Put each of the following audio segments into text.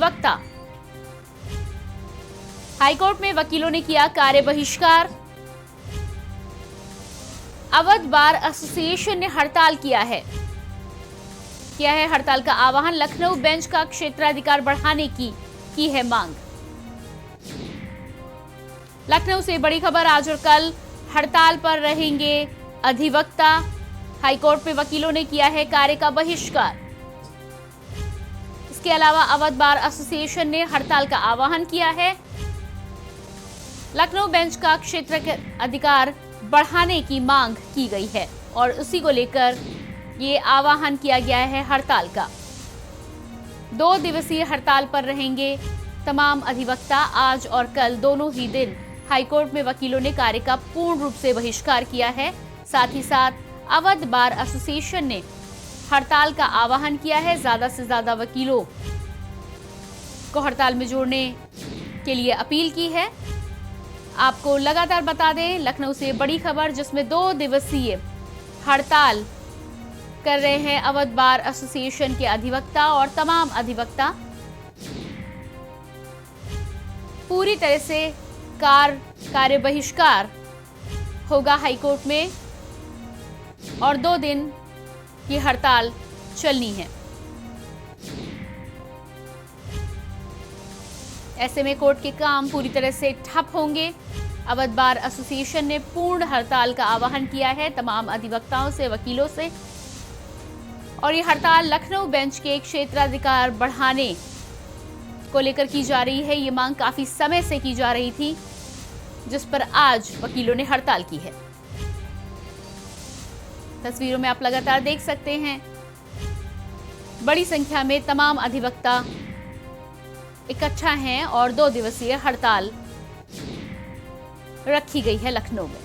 अधिवक्ता। हाईकोर्ट में वकीलों ने किया कार्य बहिष्कार। अवध बार एसोसिएशन ने हड़ताल किया है हड़ताल का आह्वान। लखनऊ बेंच का क्षेत्राधिकार बढ़ाने की है मांग। लखनऊ से बड़ी खबर, आज और कल हड़ताल पर रहेंगे अधिवक्ता। हाईकोर्ट में वकीलों ने किया है कार्य का बहिष्कार। इसके अलावा अवध बार एसोसिएशन ने हड़ताल का आह्वान किया है। लखनऊ बेंच का क्षेत्र अधिकार बढ़ाने की मांग की गई है और उसी को लेकर ये आह्वान किया गया है हड़ताल का। 2 दिवसीय हड़ताल पर रहेंगे तमाम अधिवक्ता। आज और कल दोनों ही दिन हाईकोर्ट में वकीलों ने कार्य का पूर्ण रूप से बहिष्कार किया है। साथ ही साथ अवध बार एसोसिएशन ने हड़ताल का आह्वान किया है। ज्यादा से ज्यादा वकीलों को हड़ताल में जोड़ने के लिए अपील की है। आपको लगातार बता दें, लखनऊ से बड़ी खबर जिसमें 2 दिवसीय हड़ताल कर रहे हैं अवध बार एसोसिएशन के अधिवक्ता और तमाम अधिवक्ता। पूरी तरह से कार्य बहिष्कार होगा हाईकोर्ट में और 2 दिन की हड़ताल चलनी है। ऐसे में कोर्ट के काम पूरी तरह से ठप होंगे। अवध बार एसोसिएशन ने पूर्ण हड़ताल का आह्वान किया है तमाम अधिवक्ताओं से, वकीलों से। और ये हड़ताल लखनऊ बेंच के क्षेत्राधिकार बढ़ाने को लेकर की जा रही है। ये मांग काफी समय से की जा रही थी, जिस पर आज वकीलों ने हड़ताल की है। तस्वीरों में आप लगातार देख सकते हैं, बड़ी संख्या में तमाम अधिवक्ता इकट्ठा हैं और 2 दिवसीय हड़ताल रखी गई है लखनऊ में।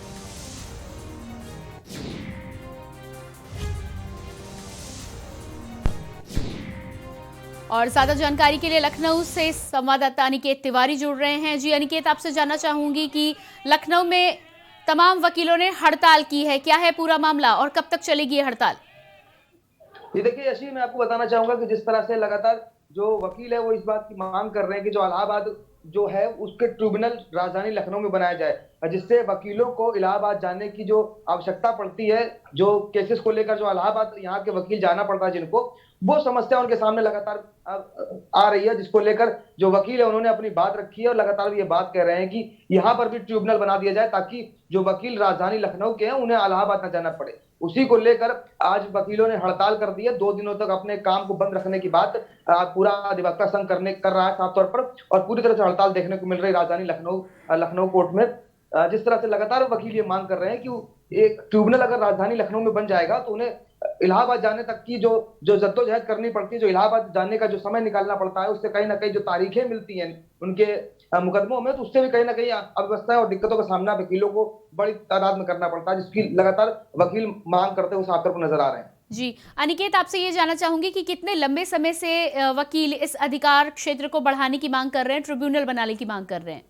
और ज्यादा जानकारी के लिए लखनऊ से संवाददाता अनिकेत तिवारी जुड़ रहे हैं। जी अनिकेत, आपसे जानना चाहूंगी कि लखनऊ में तमाम वकीलों ने हड़ताल की है, क्या है पूरा मामला और कब तक चलेगी ये हड़ताल? ये देखिए यशी, मैं आपको बताना चाहूंगा कि जिस तरह से लगातार जो वकील है वो इस बात की मांग कर रहे हैं कि जो इलाहाबाद जो है उसके ट्रिब्यूनल राजधानी लखनऊ में बनाया जाए, जिससे वकीलों को इलाहाबाद जाने की जो आवश्यकता पड़ती है, जो केसेस को लेकर जो इलाहाबाद यहाँ के वकील जाना पड़ता है जिनको, वो समस्या उनके सामने लगातार आ रही है, जिसको लेकर जो वकील है उन्होंने अपनी बात रखी है और लगातार ये बात कह रहे हैं कि यहाँ पर भी ट्रिब्यूनल बना दिया जाए ताकि जो वकील राजधानी लखनऊ के हैं उन्हें इलाहाबाद न जाना पड़े। उसी को लेकर आज वकीलों ने हड़ताल कर दी है। 2 दिनों तक अपने काम को बंद रखने की बात पूरा अधिवक्ता संघ कर रहा है साफ तौर पर, और पूरी तरह से हड़ताल देखने को मिल रही है राजधानी लखनऊ कोर्ट में। जिस तरह से लगातार वकील ये मांग कर रहे हैं कि एक ट्रिब्यूनल अगर राजधानी लखनऊ में बन जाएगा तो उन्हें इलाहाबाद जाने तक की जो जद्दोजहद करनी पड़ती है, जो इलाहाबाद जाने का जो समय निकालना पड़ता है, उससे कहीं ना कहीं जो तारीखें मिलती हैं उनके मुकदमों में, तो उससे भी कहीं ना कहीं अव्यवस्था और दिक्कतों का सामना वकीलों को बड़ी तादाद में करना पड़ता है, जिसकी लगातार वकील मांग करते हुए साफ तौर पर नजर आ रहे हैं। जी अनिकेत, आपसे ये जानना चाहूंगी कि कितने लंबे समय से वकील इस अधिकार क्षेत्र को बढ़ाने की मांग कर रहे हैं, ट्रिब्यूनल बनाने की मांग कर रहे हैं?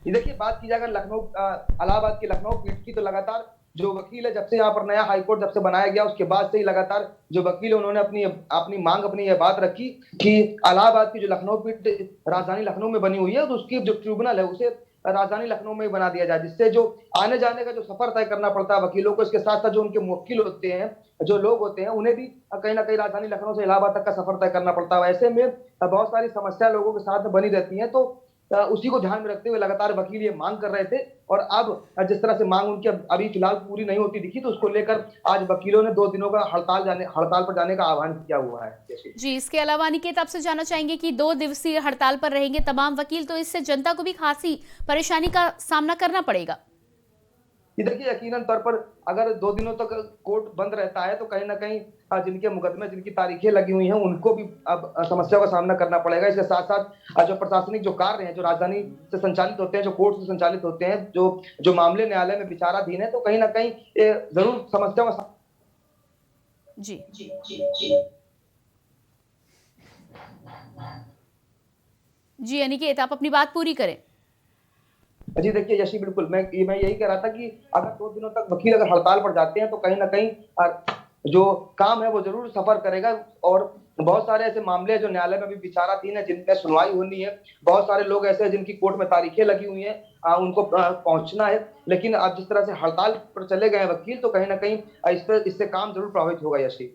ये देखिए, बात की जाए अगर इलाहाबाद की लखनऊ पीठ की, तो लगातार जो वकील है, जब से यहाँ पर नया हाईकोर्ट जब से बनाया गया उसके बाद से ही लगातार जो वकील है उन्होंने अपनी मांग, अपनी ये बात रखी कि इलाहाबाद की जो लखनऊ पीठ राजधानी लखनऊ में बनी हुई है, तो उसकी जो ट्रिब्यूनल है उसे राजधानी लखनऊ में बना दिया जाए, जिससे जो आने जाने का जो सफर तय करना पड़ता है वकीलों को, इसके साथ साथ जो उनके मुवक्किल होते हैं, जो लोग होते हैं, उन्हें भी कहीं ना कहीं राजधानी लखनऊ से इलाहाबाद तक का सफर तय करना पड़ता है। ऐसे में बहुत सारी समस्या लोगों के साथ बनी रहती है, तो उसी को ध्यान में रखते हुए लगातार वकील ये मांग कर रहे थे। और अब जिस तरह से मांग उनकी अभी फिलहाल पूरी नहीं होती दिखी, तो उसको लेकर आज वकीलों ने 2 दिनों का हड़ताल पर जाने का आह्वान किया हुआ है। जी, इसके अलावा अनिकेत, आपसे जानना चाहेंगे कि 2 दिवसीय हड़ताल पर रहेंगे तमाम वकील, तो इससे जनता को भी खासी परेशानी का सामना करना पड़ेगा। ये देखिए, यकीनन तौर पर अगर 2 दिनों तक कोर्ट बंद रहता है तो कहीं ना कहीं जिनके मुकदमे, जिनकी तारीखें लगी हुई हैं, उनको भी अब समस्या का सामना करना पड़ेगा। इसके साथ साथ जो प्रशासनिक जो कार्य हैं, जो राजधानी से संचालित होते हैं, जो कोर्ट से संचालित होते हैं, जो मामले न्यायालय में विचाराधीन है, तो कहीं ना कहीं जरूर समस्या का। जी जी अनिकेत, आप अपनी बात पूरी करें। जी देखिए यशी, बिल्कुल मैं यही कह रहा था कि अगर 2 दिनों तक वकील अगर हड़ताल पर जाते हैं तो कहीं ना कहीं जो काम है वो जरूर सफर करेगा, और बहुत सारे ऐसे मामले हैं जो न्यायालय में अभी विचाराधीन है, जिन पे सुनवाई होनी है। बहुत सारे लोग ऐसे हैं जिनकी कोर्ट में तारीखें लगी हुई हैं, उनको पहुंचना है। लेकिन अब जिस तरह से हड़ताल पर चले गए हैं वकील, तो कहीं ना कहीं इससे काम जरूर प्रभावित होगा यशी।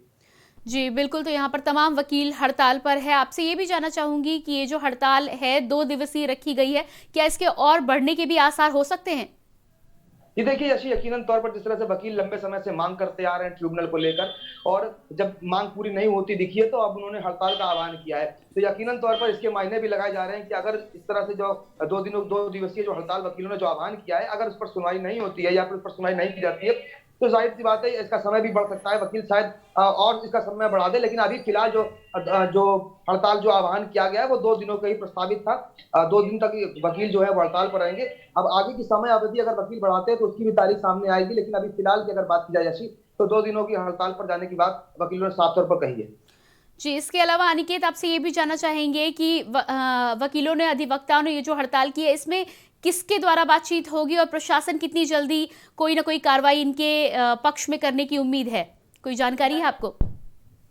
जी बिल्कुल, तो यहाँ पर तमाम वकील हड़ताल पर है। आपसे ये भी जानना चाहूंगी कि ये जो हड़ताल है 2 दिवसीय रखी गई है, क्या इसके और बढ़ने के भी आसार हो सकते हैं? ये देखिए यशी, यकीनन तौर पर जिस तरह से वकील लंबे समय से मांग करते आ रहे हैं ट्रिब्यूनल को लेकर, और जब मांग पूरी नहीं होती दिखी है तो अब उन्होंने हड़ताल का आह्वान किया है। तो यकीनन तौर पर इसके मायने भी लगाए जा रहे हैं कि अगर इस तरह से जो 2 दिवसीय जो हड़ताल वकीलों ने जो आह्वान किया है, अगर उस पर सुनवाई नहीं होती है या फिर उस पर सुनवाई नहीं की जाती है, तो जाहिर सी बात है इसका समय भी बढ़ सकता है। वकील शायद और इसका समय बढ़ा दे, लेकिन अभी फिलहाल जो हड़ताल जो आह्वान किया गया है वो 2 दिनों का ही प्रस्तावित था। 2 दिन तक वकील जो है वो हड़ताल पर रहेंगे। अब आगे की समय अवधि अगर वकील बढ़ाते हैं तो उसकी भी तारीख सामने आएगी, लेकिन अभी फिलहाल की अगर बात की जाए जैसी, तो 2 दिनों की हड़ताल पर जाने की बात वकीलों ने साफ तौर पर कही है। जी, इसके अलावा अनिकेत, आपसे ये भी जानना चाहेंगे कि वकीलों ने, अधिवक्ताओं ने ये जो हड़ताल की है, इसमें किसके द्वारा बातचीत होगी और प्रशासन कितनी जल्दी कोई ना कोई कार्रवाई इनके पक्ष में करने की उम्मीद है? कोई जानकारी है आपको?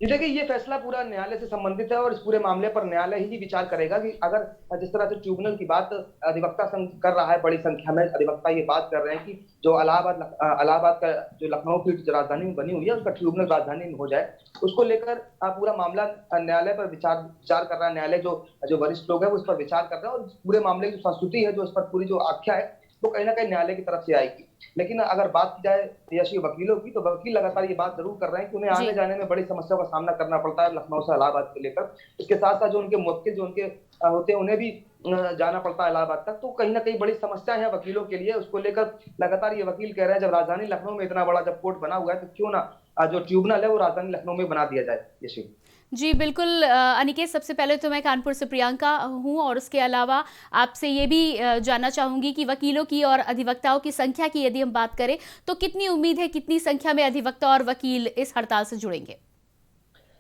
जी देखिए, ये फैसला पूरा न्यायालय से संबंधित है और इस पूरे मामले पर न्यायालय ही विचार करेगा कि अगर जिस तरह से ट्रिब्यूनल की बात अधिवक्ता संघ कर रहा है, बड़ी संख्या में अधिवक्ता ये बात कर रहे हैं कि जो इलाहाबाद का जो लखनऊ की जो राजधानी में बनी हुई है उसका ट्रिब्यूनल राजधानी में हो जाए, उसको लेकर पूरा मामला न्यायालय पर विचार कर रहा है। न्यायालय जो जो वरिष्ठ लोग हैं वो इस पर विचार कर रहे हैं, और इस पूरे मामले की जो संस्तुति है, जो इस पर पूरी जो आख्या है, वो कहीं ना कहीं न्यायालय की तरफ से आएगी। लेकिन अगर बात की जाए यशी वकीलों की, तो वकील लगातार ये बात जरूर कर रहे हैं कि उन्हें आने जी। जाने में बड़ी समस्याओं का सामना करना पड़ता है लखनऊ से इलाहाबाद को लेकर। इसके साथ साथ जो उनके मुवक्किल जो उनके होते हैं, उन्हें भी जाना पड़ता है इलाहाबाद तक। तो कहीं ना कहीं बड़ी समस्या है वकीलों के लिए। उसको लेकर लगातार ये वकील कह रहे हैं, जब राजधानी लखनऊ में इतना बड़ा जब कोर्ट बना हुआ है, तो क्यों ना जो ट्रिब्यूनल है वो राजधानी लखनऊ में बना दिया जाए। यशी। जी बिल्कुल, अनिकेत, सबसे पहले तो मैं कानपुर से प्रियंका हूँ, और उसके अलावा आपसे ये भी जानना चाहूँगी कि वकीलों की और अधिवक्ताओं की संख्या की यदि हम बात करें, तो कितनी उम्मीद है, कितनी संख्या में अधिवक्ता और वकील इस हड़ताल से जुड़ेंगे?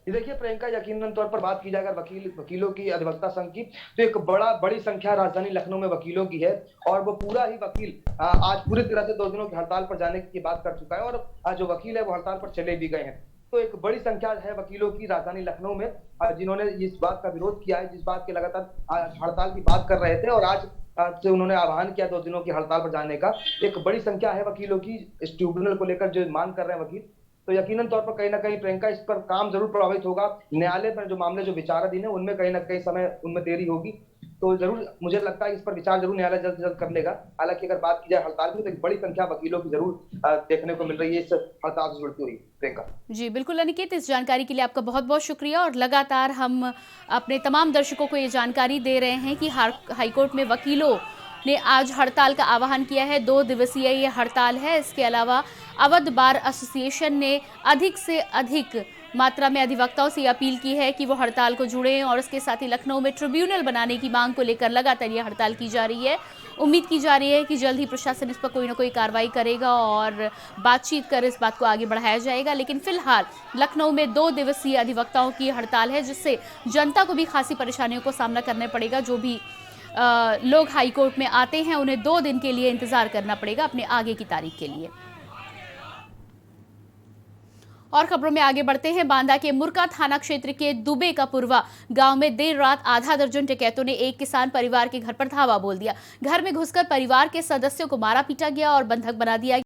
ये देखिए प्रियंका, यकीनन तौर पर बात की जाए अगर वकीलों की, अधिवक्ता संघ की, तो एक बड़ी संख्या राजधानी लखनऊ में वकीलों की है। और वो पूरा ही वकील आज पूरी तरह से 2 दिनों की हड़ताल पर जाने की बात कर चुका है, और जो वकील है वो हड़ताल पर चले भी गए हैं। तो एक बड़ी संख्या है वकीलों की राजधानी लखनऊ में, जिन्होंने इस बात का विरोध किया है, जिस बात के लगातार हड़ताल की बात कर रहे थे, और आज से उन्होंने आह्वान किया 2 दिनों की हड़ताल पर जाने का। एक बड़ी संख्या है वकीलों की इस ट्रिब्यूनल को लेकर जो मांग कर रहे हैं वकील। तो यकीनन तौर पर कहीं ना कहीं प्रियंका, इस पर काम जरूर प्रभावित होगा। न्यायालय पर जो मामले जो विचाराधीन है उनमें कहीं ना कहीं समय उनमें देरी होगी। तो जरूर मुझे लगता है इस पर विचार जरूर न्यायालय जल्द से जल्द कर लेगा। हालांकि अगर बात की जाए हड़ताल की, तो एक बड़ी संख्या वकीलों की जरूर देखने को मिल रही है इस हड़ताल से जुड़ती हुई। प्रियंका जी बिल्कुल अनिकेत, इस जानकारी के लिए आपका बहुत बहुत शुक्रिया। और लगातार हम अपने तमाम दर्शकों को ये जानकारी दे रहे हैं कि हाईकोर्ट में वकीलों ने आज हड़ताल का आह्वान किया है। 2 दिवसीय ये हड़ताल है। इसके अलावा अवध बार एसोसिएशन ने अधिक से अधिक मात्रा में अधिवक्ताओं से अपील की है कि वो हड़ताल को जुड़ें, और इसके साथ ही लखनऊ में ट्रिब्यूनल बनाने की मांग को लेकर लगातार ये हड़ताल की जा रही है। उम्मीद की जा रही है कि जल्द ही प्रशासन इस पर कोई ना कोई कार्रवाई करेगा और बातचीत कर इस बात को आगे बढ़ाया जाएगा। लेकिन फिलहाल लखनऊ में 2 दिवसीय अधिवक्ताओं की हड़ताल है, जिससे जनता को भी खासी परेशानियों को सामना करना पड़ेगा। जो भी लोग हाईकोर्ट में आते हैं उन्हें 2 दिन के लिए इंतजार करना पड़ेगा अपने आगे की तारीख के लिए। और खबरों में आगे बढ़ते हैं। बांदा के मुरका थाना क्षेत्र के दुबे का पुरवा गांव में देर रात आधा दर्जन डकैतों ने एक किसान परिवार के घर पर धावा बोल दिया। घर में घुसकर परिवार के सदस्यों को मारा पीटा गया और बंधक बना दिया।